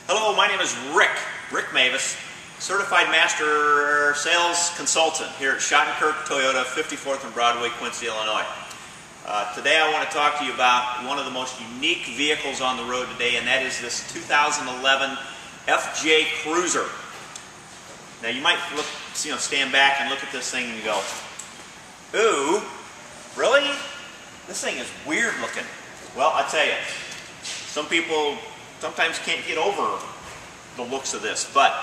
Hello, my name is Rick Mavis, Certified Master Sales Consultant here at Shottenkirk Toyota, 54th and Broadway, Quincy, Illinois. Today I want to talk to you about one of the most unique vehicles on the road today, and that is this 2011 FJ Cruiser. Now you might look, stand back and look at this thing and go, ooh, really? This thing is weird looking. Well, I tell you, some people sometimes can't get over the looks of this, but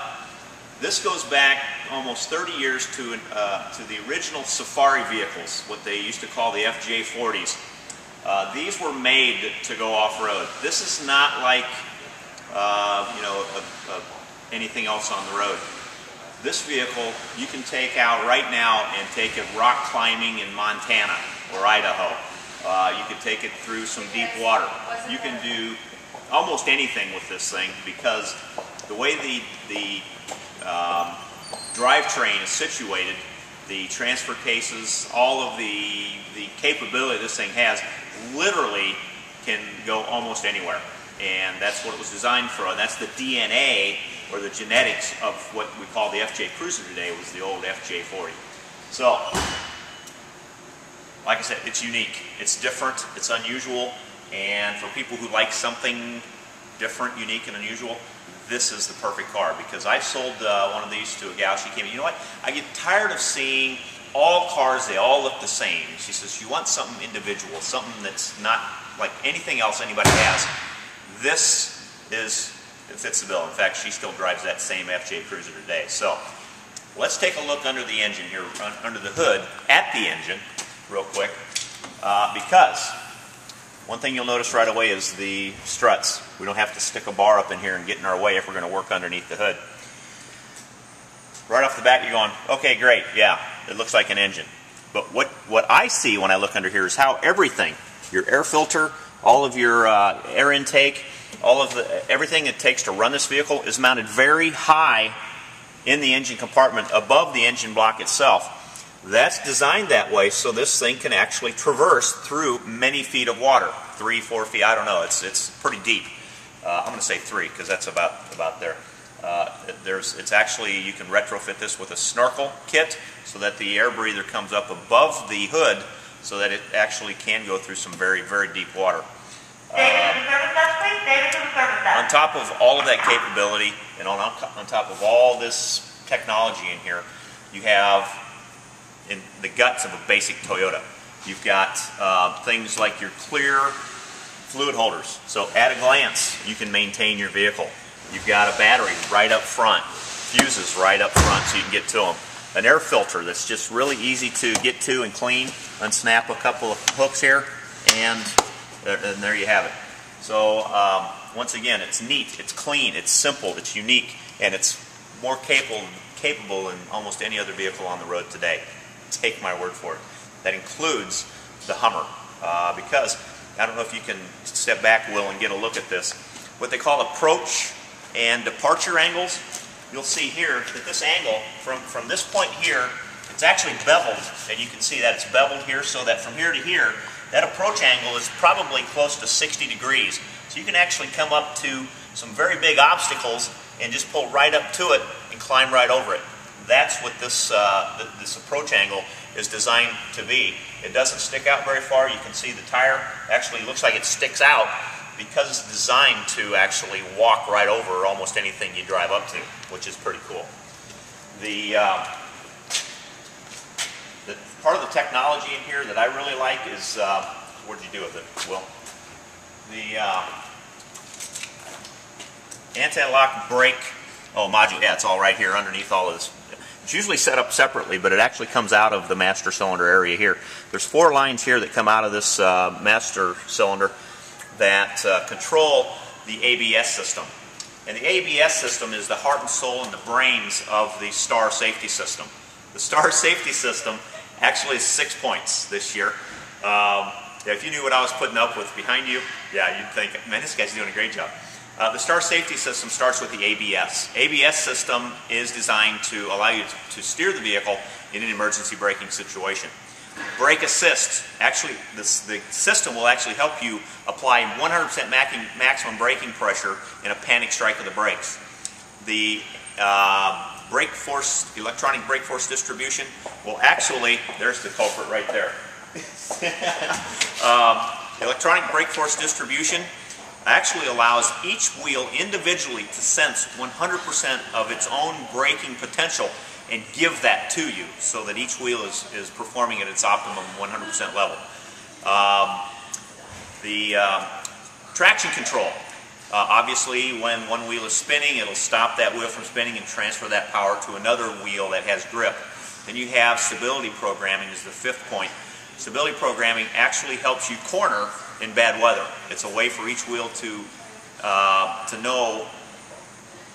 this goes back almost 30 years to the original safari vehicles, what they used to call the FJ40s. These were made to go off-road. This is not like anything else on the road. This vehicle you can take out right now and take it rock climbing in Montana or Idaho. You can take it through some deep water. You can do almost anything with this thing because the way the drivetrain is situated, the transfer cases, all of the capability this thing has, literally can go almost anywhere. And that's what it was designed for. And that's the DNA or the genetics of what we call the FJ Cruiser today, was the old FJ40. So, like I said, it's unique, it's different, it's unusual, and for people who like something different, unique, and unusual, this is the perfect car. Because I sold one of these to a gal. She came in, you know what, I get tired of seeing all cars, they all look the same. She says, you want something individual, something that's not like anything else anybody has. This it fits the bill. In fact, she still drives that same FJ Cruiser today. So, let's take a look under the engine here, under the hood, at the engine, real quick, because one thing you'll notice right away is the struts. We don't have to stick a bar up in here and get in our way if we're going to work underneath the hood. Right off the bat, you're going, okay, great, yeah, it looks like an engine. But what I see when I look under here is how everything, your air filter, all of your air intake, everything it takes to run this vehicle is mounted very high in the engine compartment above the engine block itself. That's designed that way so this thing can actually traverse through many feet of water. 3, 4 feet, I don't know, it's pretty deep. I'm going to say 3 because that's about there. It's actually, you can retrofit this with a snorkel kit so that the air breather comes up above the hood so that it actually can go through some very, very deep water. On top of all of that capability and on top of all this technology in here, you have in the guts of a basic Toyota. You've got things like your clear fluid holders. So at a glance, you can maintain your vehicle. You've got a battery right up front, fuses right up front so you can get to them. An air filter that's just really easy to get to and clean. Unsnap a couple of hooks here, and there you have it. So once again, it's neat, it's clean, it's simple, it's unique, and it's more capable than almost any other vehicle on the road today. Take my word for it. That includes the Hummer, because I don't know if you can step back, Will, and get a look at this. What they call approach and departure angles. You'll see here that this angle from this point here, it's actually beveled, and you can see that it's beveled here, so that from here to here, that approach angle is probably close to 60 degrees. So you can actually come up to some very big obstacles and just pull right up to it and climb right over it. That's what this approach angle is designed to be. It doesn't stick out very far. You can see the tire actually looks like it sticks out because it's designed to actually walk right over almost anything you drive up to, which is pretty cool. The part of the technology in here that I really like is, what did you do with it, Will? The anti-lock brake module. Yeah, it's all right here underneath all of this. It's usually set up separately, but it actually comes out of the master cylinder area here. There's 4 lines here that come out of this master cylinder that control the ABS system. And the ABS system is the heart and soul and the brains of the Star safety system. The Star safety system actually is 6 points this year. If you knew what I was putting up with behind you, yeah, you'd think, man, this guy's doing a great job. The Star safety system starts with the ABS. ABS system is designed to allow you to steer the vehicle in an emergency braking situation. Brake assist. Actually, the system will actually help you apply 100% maximum braking pressure in a panic strike of the brakes. The brake force, electronic brake force distribution will actually, there's the culprit right there. Electronic brake force distribution actually allows each wheel individually to sense 100% of its own braking potential and give that to you, so that each wheel is performing at its optimum 100% level. Traction control. Obviously, when one wheel is spinning, it'll stop that wheel from spinning and transfer that power to another wheel that has grip. Then you have stability programming is the fifth point. Stability programming actually helps you corner in bad weather. It's a way for each wheel to know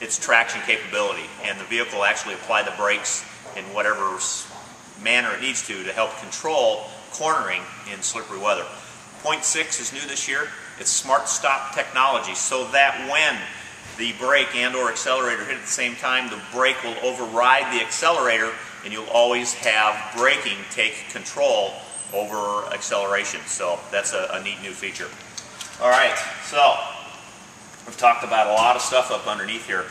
its traction capability, and the vehicle actually apply the brakes in whatever manner it needs to help control cornering in slippery weather. Point 6 is new this year. It's smart stop technology, so that when the brake and or accelerator hit at the same time, the brake will override the accelerator and you'll always have braking take control over acceleration. So that's a neat new feature. All right, so we've talked about a lot of stuff up underneath here.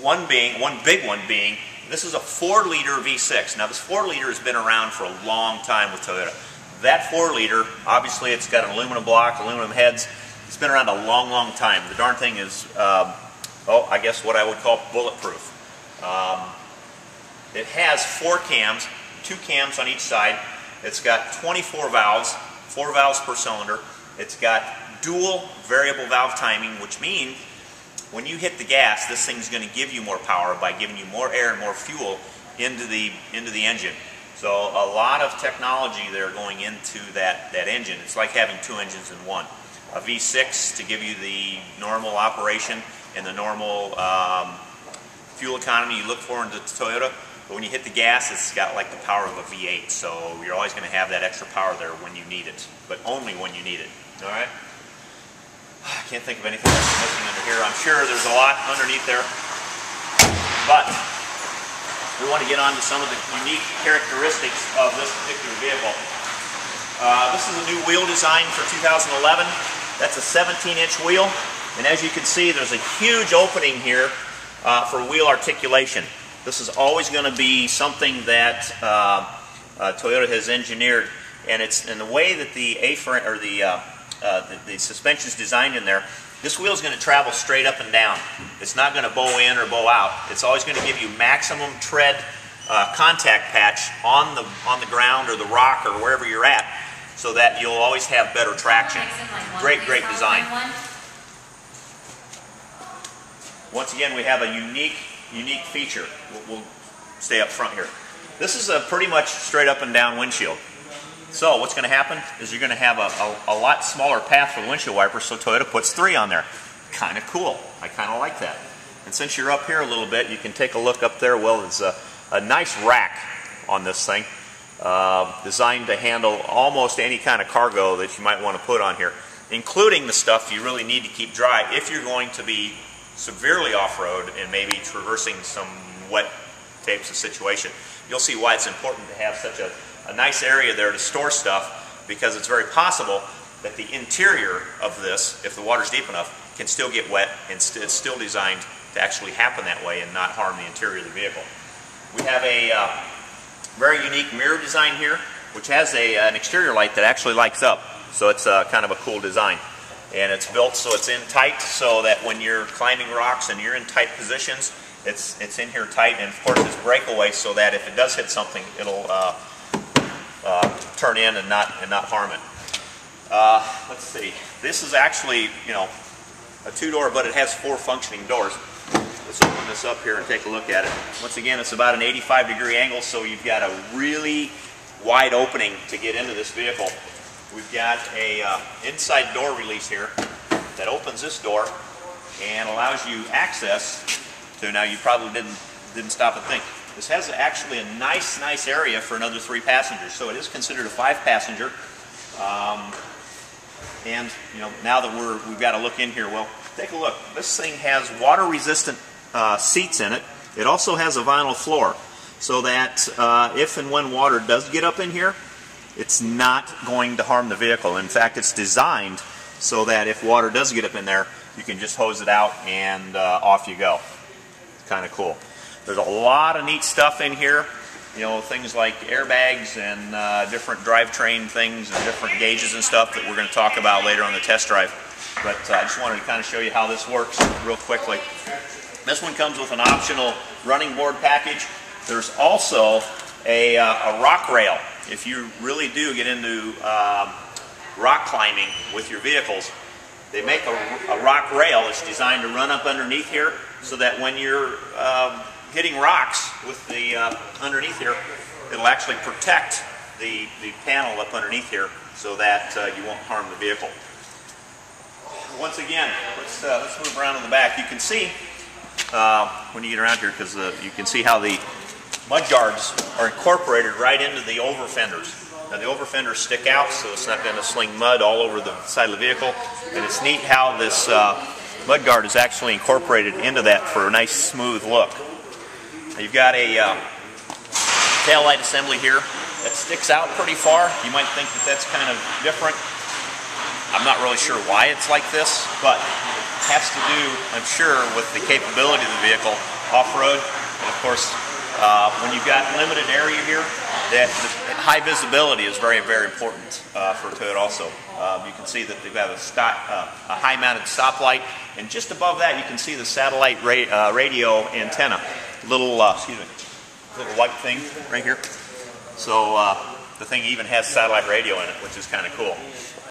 One big one being, this is a 4-liter V6. Now this 4-liter has been around for a long time with Toyota. That 4-liter, obviously it's got an aluminum block, aluminum heads. It's been around a long, long time. The darn thing is, I guess what I would call bulletproof. It has 4 cams, 2 cams on each side. It's got 24 valves, 4 valves per cylinder. It's got dual variable valve timing, which means when you hit the gas, this thing's going to give you more power by giving you more air and more fuel into the engine. So a lot of technology there going into that engine. It's like having 2 engines in one. A V6 to give you the normal operation and the normal fuel economy you look for in the Toyota. But when you hit the gas, it's got like the power of a V8. So you're always going to have that extra power there when you need it, but only when you need it. All right. I can't think of anything else missing under here. I'm sure there's a lot underneath there, but we want to get on to some of the unique characteristics of this particular vehicle. This is a new wheel design for 2011. That's a 17-inch wheel, and as you can see, there's a huge opening here for wheel articulation. This is always going to be something that Toyota has engineered, and it's in the way that the A-frame or the suspension is designed in there. This wheel is going to travel straight up and down. It's not going to bow in or bow out. It's always going to give you maximum tread contact patch on the ground or the rock or wherever you're at, so that you'll always have better traction. Great design. Once again, we have a unique feature. We'll stay up front here. This is a pretty much straight up and down windshield. So what's going to happen is you're going to have a lot smaller path for the windshield wipers, so Toyota puts 3 on there. Kind of cool. I kind of like that. And since you're up here a little bit, you can take a look up there. Well, it's a nice rack on this thing, designed to handle almost any kind of cargo that you might want to put on here, including the stuff you really need to keep dry if you're going to be severely off-road and maybe traversing some wet types of situation. You'll see why it's important to have such a nice area there to store stuff, because it's very possible that the interior of this, if the water's deep enough, can still get wet, and it's still designed to actually happen that way and not harm the interior of the vehicle. We have a very unique mirror design here, which has an exterior light that actually lights up, so it's kind of a cool design. And it's built so it's in tight, so that when you're climbing rocks and you're in tight positions, it's in here tight, and of course it's breakaway, so that if it does hit something, it'll turn in and not harm it. Let's see. This is actually, a 2-door, but it has 4 functioning doors. Let's open this up here and take a look at it. Once again, it's about an 85-degree angle, so you've got a really wide opening to get into this vehicle. We've got a inside door release here that opens this door and allows you access to, now you probably didn't stop and think, this has actually a nice area for another 3 passengers, so it is considered a 5-passenger. And now that we've got to look in here, well, take a look. This thing has water-resistant seats in it. It also has a vinyl floor, so that if and when water does get up in here, it's not going to harm the vehicle. In fact, it's designed so that if water does get up in there, you can just hose it out and off you go. It's kind of cool. There's a lot of neat stuff in here. You know, things like airbags and different drivetrain things and different gauges and stuff that we're going to talk about later on the test drive. But I just wanted to kind of show you how this works real quickly. This one comes with an optional running board package. There's also a rock rail. If you really do get into rock climbing with your vehicles, they make a rock rail that's designed to run up underneath here so that when you're hitting rocks with the underneath here, it'll actually protect the panel up underneath here so that you won't harm the vehicle. Once again, let's move around in the back. You can see when you get around here, because you can see how the mud guards are incorporated right into the over fenders. Now the over fenders stick out, so it's not going to sling mud all over the side of the vehicle. And it's neat how this mud guard is actually incorporated into that for a nice smooth look. Now you've got a tail light assembly here that sticks out pretty far. You might think that that's kind of different. I'm not really sure why it's like this, but it has to do, I'm sure, with the capability of the vehicle off-road. And of course, when you've got limited area here, that high visibility is very, very important for Toyota also. You can see that they've got a high-mounted stoplight, and just above that you can see the satellite radio antenna. Little white thing right here. So the thing even has satellite radio in it, which is kind of cool.